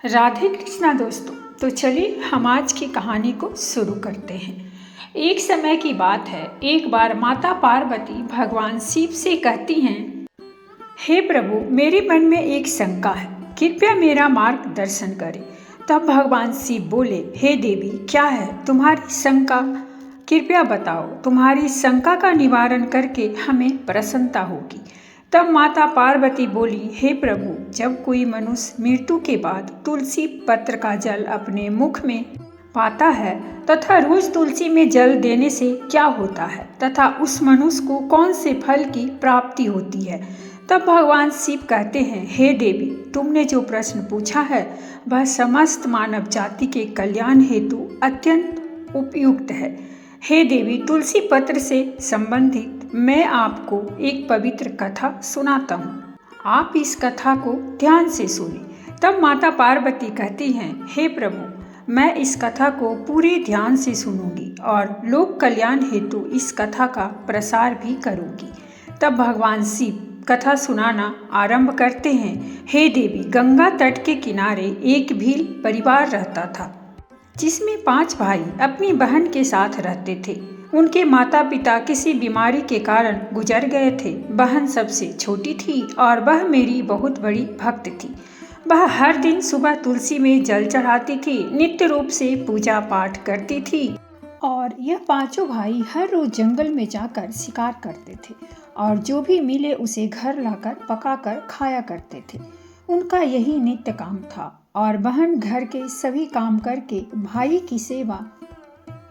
राधे कृष्णा दोस्तों। तो चलिए हम आज की कहानी को शुरू करते हैं। एक समय की बात है, एक बार माता पार्वती भगवान शिव से कहती हैं, हे प्रभु, मेरे मन में एक शंका है, कृपया मेरा मार्गदर्शन करें। तब भगवान शिव बोले, हे देवी, क्या है तुम्हारी शंका? कृपया बताओ, तुम्हारी शंका का निवारण करके हमें प्रसन्नता होगी। तब माता पार्वती बोली, हे प्रभु, जब कोई मनुष्य मृत्यु के बाद तुलसी पत्र का जल अपने मुख में पाता है तथा रोज तुलसी में जल देने से क्या होता है तथा उस मनुष्य को कौन से फल की प्राप्ति होती है? तब भगवान शिव कहते हैं, हे देवी, तुमने जो प्रश्न पूछा है वह समस्त मानव जाति के कल्याण हेतु अत्यंत उपयुक्त है। हे देवी, तुलसी पत्र से संबंधित मैं आपको एक पवित्र कथा सुनाता हूँ। आप इस कथा को ध्यान से सुनिए। तब माता पार्वती कहती हैं, हे प्रभु, मैं इस कथा को पूरे ध्यान से सुनूंगी और लोक कल्याण हेतु इस कथा का प्रसार भी करूंगी। तब भगवान शिव कथा सुनाना आरंभ करते हैं। हे देवी, गंगा तट के किनारे एक भील परिवार रहता था, जिसमें 5 भाई अपनी बहन के साथ रहते थे। उनके माता पिता किसी बीमारी के कारण गुजर गए थे। बहन सबसे छोटी थी और वह मेरी बहुत बड़ी भक्त थी। वह हर दिन सुबह तुलसी में जल चढ़ाती थी, नित्य रूप से पूजा पाठ करती थी और यह 5 भाई हर रोज जंगल में जाकर शिकार करते थे और जो भी मिले उसे घर लाकर पकाकर खाया करते थे। उनका यही नित्य काम था और बहन घर के सभी काम करके भाई की सेवा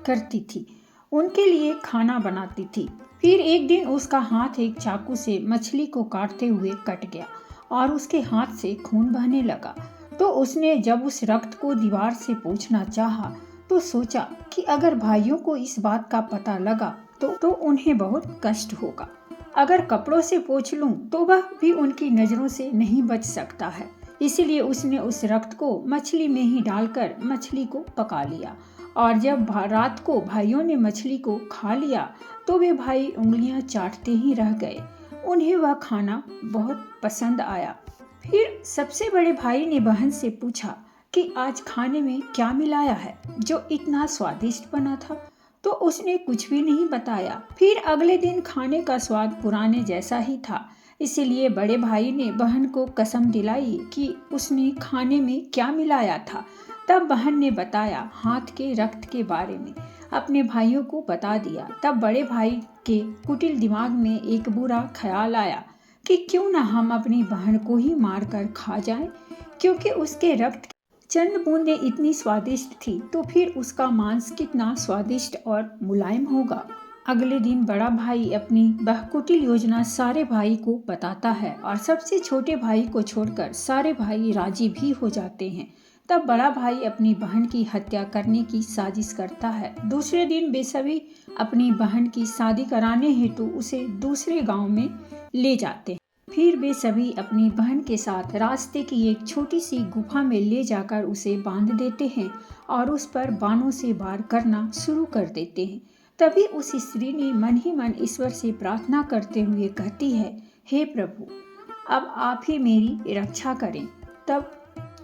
करती थी, उनके लिए खाना बनाती थी। फिर एक दिन उसका हाथ एक चाकू से मछली को काटते हुए कट गया और उसके हाथ से खून बहने लगा। तो उसने जब उस रक्त को दीवार से पोंछना चाहा तो सोचा कि अगर भाइयों को इस बात का पता लगा तो उन्हें बहुत कष्ट होगा। अगर कपड़ों से पोंछ लूं तो वह भी उनकी नज़रों से नहीं बच सकता है। इसीलिए उसने उस रक्त को मछली में ही डालकर मछली को पका लिया और जब रात को भाइयों ने मछली को खा लिया तो वे भाई उंगलियां चाटते ही रह गए। उन्हें वह खाना बहुत पसंद आया। फिर सबसे बड़े भाई ने बहन से पूछा कि आज खाने में क्या मिलाया है जो इतना स्वादिष्ट बना था? तो उसने कुछ भी नहीं बताया। फिर अगले दिन खाने का स्वाद पुराने जैसा ही था। इसीलिए बड़े भाई ने बहन को कसम दिलाई कि उसने खाने में क्या मिलाया था। तब बहन ने बताया, हाथ के रक्त के बारे में अपने भाइयों को बता दिया। तब बड़े भाई के कुटिल दिमाग में एक बुरा ख्याल आया कि क्यों ना हम अपनी बहन को ही मारकर खा जाएं, क्योंकि उसके रक्त की चंद बूंदें इतनी स्वादिष्ट थी तो फिर उसका मांस कितना स्वादिष्ट और मुलायम होगा। अगले दिन बड़ा भाई अपनी वह कुटिल योजना सारे भाई को बताता है और सबसे छोटे भाई को छोड़कर सारे भाई राजी भी हो जाते हैं। तब बड़ा भाई अपनी बहन की हत्या करने की साजिश करता है। दूसरे दिन वे सभी अपनी बहन की शादी कराने हेतु उसे दूसरे गांव में ले जाते हैं। फिर वे सभी अपनी बहन के साथ रास्ते की एक छोटी सी गुफा में ले जाकर उसे बांध देते हैं और उस पर बाणों से वार करना शुरू कर देते हैं। तभी उस स्त्री ने मन ही मन ईश्वर से प्रार्थना करते हुए कहती है, हे प्रभु, अब आप ही मेरी रक्षा करें। तब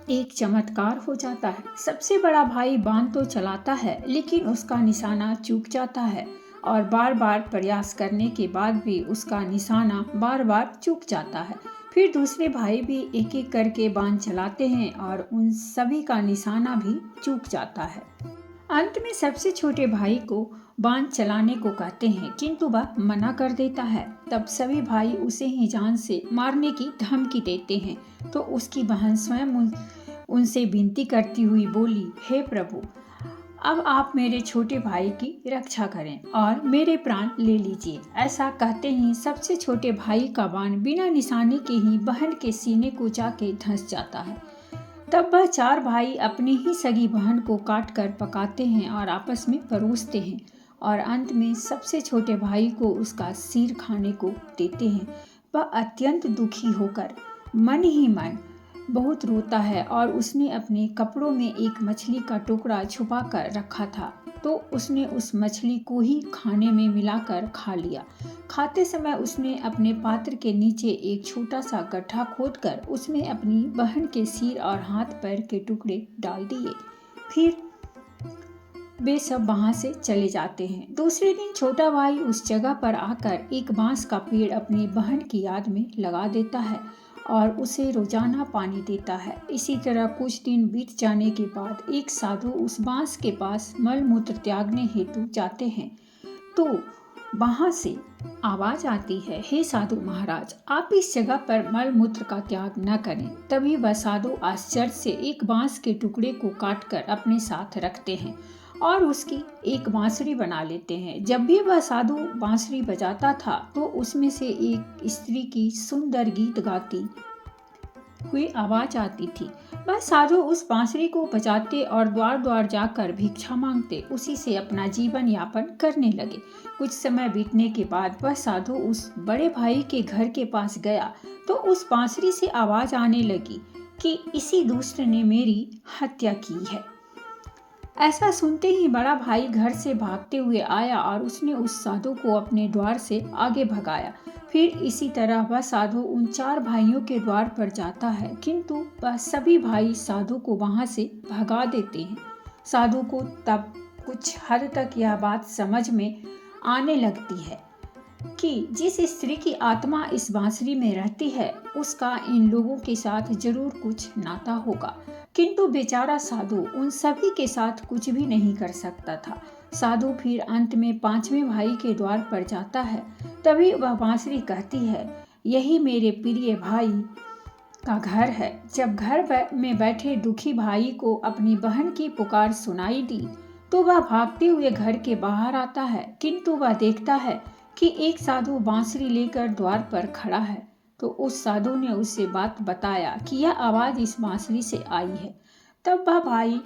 एक चमत्कार हो जाता है। सबसे बड़ा भाई बाण तो चलाता है लेकिन उसका निशाना चूक जाता है और बार बार प्रयास करने के बाद भी उसका निशाना बार बार चूक जाता है। फिर दूसरे भाई भी एक एक करके बाण चलाते हैं और उन सभी का निशाना भी चूक जाता है। अंत में सबसे छोटे भाई को बाण चलाने को कहते हैं किंतु वह मना कर देता है। तब सभी भाई उसे ही जान से मारने की धमकी देते हैं। तो उसकी बहन स्वयं उनसे विनती करती हुई बोली, हे प्रभु, अब आप मेरे छोटे भाई की रक्षा करें और मेरे प्राण ले लीजिए। ऐसा कहते ही सबसे छोटे भाई का बाण बिना निशाने के ही बहन के सीने को जाके धंस जाता है। तब वह 4 भाई अपनी ही सगी बहन को काट कर पकाते हैं और आपस में परोसते हैं और अंत में सबसे छोटे भाई को उसका सिर खाने को देते हैं। वह अत्यंत दुखी होकर मन ही मन बहुत रोता है और उसने अपने कपड़ों में एक मछली का टुकड़ा छुपा कर रखा था, तो उसने उस मछली को ही खाने में मिलाकर खा लिया। खाते समय उसने अपने पात्र के नीचे एक छोटा सा गड्ढा खोदकर उसमें अपनी बहन के सिर और हाथ पैर के टुकड़े डाल दिए। फिर वे सब वहां से चले जाते हैं। दूसरे दिन छोटा भाई उस जगह पर आकर एक बांस का पेड़ अपनी बहन की याद में लगा देता है और उसे रोजाना पानी देता है। इसी तरह कुछ दिन बीत जाने के बाद एक साधु उस बांस के पास मल मूत्र त्यागने हेतु जाते हैं, तो वहां से आवाज आती है, हे साधु महाराज, आप इस जगह पर मल मूत्र का त्याग न करें। तभी वह साधु आश्चर्य से एक बांस के टुकड़े को काटकर अपने साथ रखते हैं और उसकी एक बांसुरी बना लेते हैं। जब भी वह साधु बांसुरी बजाता था तो उसमें से एक स्त्री की सुंदर गीत गाती हुई आवाज आती थी। वह साधु उस बांसुरी को बजाते और द्वार द्वार जाकर भिक्षा मांगते उसी से अपना जीवन यापन करने लगे। कुछ समय बीतने के बाद वह साधु उस बड़े भाई के घर के पास गया तो उस बांसुरी से आवाज आने लगी कि इसी दुष्ट ने मेरी हत्या की है। ऐसा सुनते ही बड़ा भाई घर से भागते हुए आया और उसने उस साधु को अपने द्वार से आगे भगाया। फिर इसी तरह वह साधु उन 4 भाइयों के द्वार पर जाता है, किंतु वह सभी भाई साधु को वहां से भगा देते हैं। साधु को तब कुछ हद तक यह बात समझ में आने लगती है कि जिस स्त्री की आत्मा इस बांसुरी में रहती है उसका इन लोगों के साथ जरूर कुछ नाता होगा, किंतु बेचारा साधु उन सभी के साथ कुछ भी नहीं कर सकता था। साधु फिर अंत में 5वें भाई के द्वार पर जाता है। तभी वह बांसुरी कहती है, यही मेरे प्रिय भाई का घर है। जब घर में बैठे दुखी भाई को अपनी बहन की पुकार सुनाई दी तो वह भागते हुए घर के बाहर आता है, किंतु वह देखता है कि एक साधु बांसुरी लेकर द्वार पर खड़ा है। तो उस साधु ने उससे बात बताया कि यह आवाज इस बांसुरी से आई है। तब वह भाई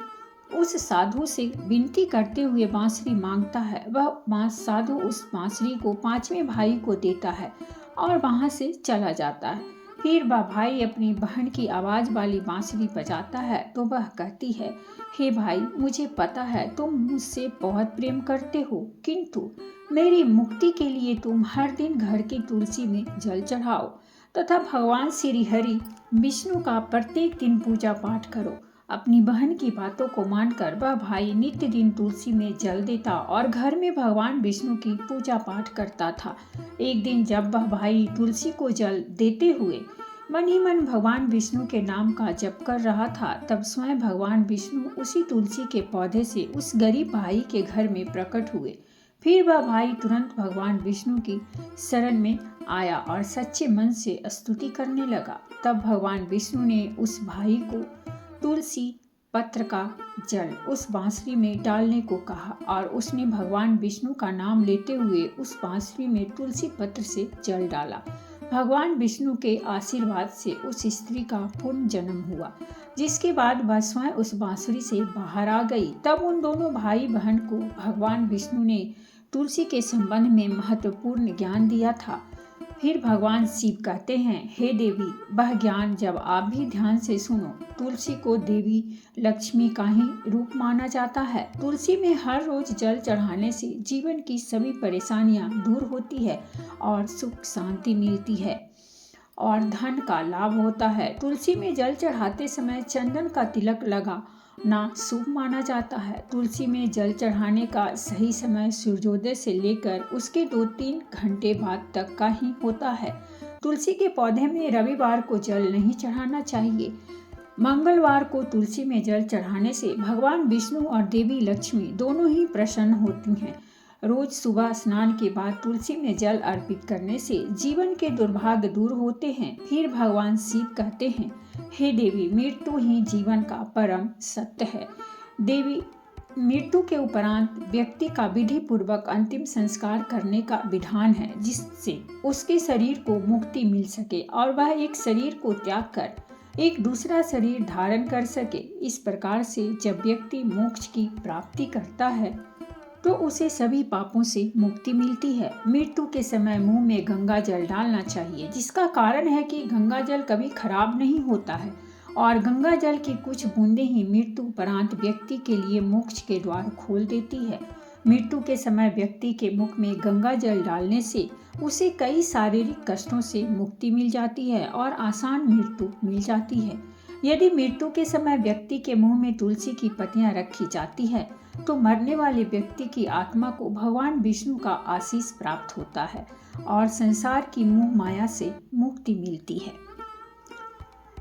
उस साधु से विनती करते हुए बांसुरी मांगता है। वह साधु उस बांसुरी को 5वें भाई को देता है और वहां से चला जाता है। फिर वह भाई अपनी बहन की आवाज वाली बांसुरी बजाता है तो वह कहती है, हे भाई, मुझे पता है तुम मुझसे बहुत प्रेम करते हो, किंतु मेरी मुक्ति के लिए तुम हर दिन घर की तुलसी में जल चढ़ाओ तथा भगवान श्री हरि विष्णु का प्रत्येक दिन पूजा पाठ करो। अपनी बहन की बातों को मानकर वह भाई नित्य दिन तुलसी में जल देता और घर में भगवान विष्णु की पूजा पाठ करता था। एक दिन जब वह भाई तुलसी को जल देते हुए मन ही मन भगवान विष्णु के नाम का जप कर रहा था, तब स्वयं भगवान विष्णु उसी तुलसी के पौधे से उस गरीब भाई के घर में प्रकट हुए। फिर वह भाई तुरंत भगवान विष्णु की शरण में आया और सच्चे मन से स्तुति करने लगा। तब भगवान विष्णु ने उस भाई को तुलसी पत्र का जल उस बांसुरी में डालने को कहा और उसने भगवान विष्णु का नाम लेते हुए उस बांसुरी में तुलसी पत्र से जल डाला। भगवान विष्णु के आशीर्वाद से उस स्त्री का पुनः जन्म हुआ, जिसके बाद वह स्वयं उस बांसुरी से बाहर आ गई। तब उन दोनों भाई बहन को भगवान विष्णु ने तुलसी के संबंध में महत्वपूर्ण ज्ञान दिया था। फिर भगवान शिव कहते हैं, हे देवी, वह ज्ञान जब आप भी ध्यान से सुनो। तुलसी को देवी लक्ष्मी का ही रूप माना जाता है। तुलसी में हर रोज जल चढ़ाने से जीवन की सभी परेशानियां दूर होती है और सुख शांति मिलती है और धन का लाभ होता है। तुलसी में जल चढ़ाते समय चंदन का तिलक लगाना शुभ माना जाता है। तुलसी में जल चढ़ाने का सही समय सूर्योदय से लेकर उसके 2-3 घंटे बाद तक का ही होता है। तुलसी के पौधे में रविवार को जल नहीं चढ़ाना चाहिए। मंगलवार को तुलसी में जल चढ़ाने से भगवान विष्णु और देवी लक्ष्मी दोनों ही प्रसन्न होती हैं। रोज सुबह स्नान के बाद तुलसी में जल अर्पित करने से जीवन के दुर्भाग्य दूर होते हैं। फिर भगवान शिव कहते हैं, हे देवी, मृत्यु ही जीवन का परम सत्य है। देवी, मृत्यु के उपरांत व्यक्ति का विधि पूर्वक अंतिम संस्कार करने का विधान है, जिससे उसके शरीर को मुक्ति मिल सके और वह एक शरीर को त्याग कर एक दूसरा शरीर धारण कर सके। इस प्रकार से जब व्यक्ति मोक्ष की प्राप्ति करता है तो उसे सभी पापों से मुक्ति मिलती है। मृत्यु के समय मुंह में गंगा जल डालना चाहिए, जिसका कारण है कि गंगा जल कभी खराब नहीं होता है और गंगा जल की कुछ बूंदें ही मृत्यु उपरांत व्यक्ति के लिए मोक्ष के द्वार खोल देती है। मृत्यु के समय व्यक्ति के मुख में गंगा जल डालने से उसे कई शारीरिक कष्टों से मुक्ति मिल जाती है और आसान मृत्यु मिल जाती है। यदि मृत्यु के समय व्यक्ति के मुंह में तुलसी की पत्तियां रखी जाती है तो मरने वाले व्यक्ति की आत्मा को भगवान विष्णु का आशीष प्राप्त होता है और संसार की मोह माया से मुक्ति मिलती है।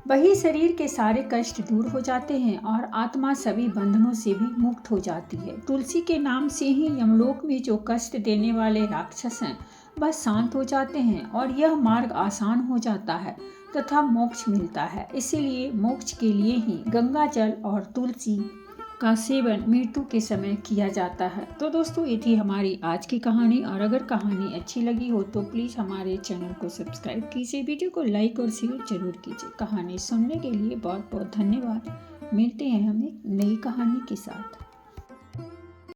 वही शरीर के सारे कष्ट दूर हो जाते हैं और आत्मा सभी बंधनों से भी मुक्त हो जाती है। तुलसी के नाम से ही यमलोक में जो कष्ट देने वाले राक्षस हैं वह शांत हो जाते हैं और यह मार्ग आसान हो जाता है तथा मोक्ष मिलता है। इसीलिए मोक्ष के लिए ही गंगा जल और तुलसी का सेवन मृत्यु के समय किया जाता है। तो दोस्तों, ये थी हमारी आज की कहानी और अगर कहानी अच्छी लगी हो तो प्लीज़ हमारे चैनल को सब्सक्राइब कीजिए, वीडियो को लाइक और शेयर जरूर कीजिए। कहानी सुनने के लिए बहुत बहुत धन्यवाद। मिलते हैं हम एक नई कहानी के साथ।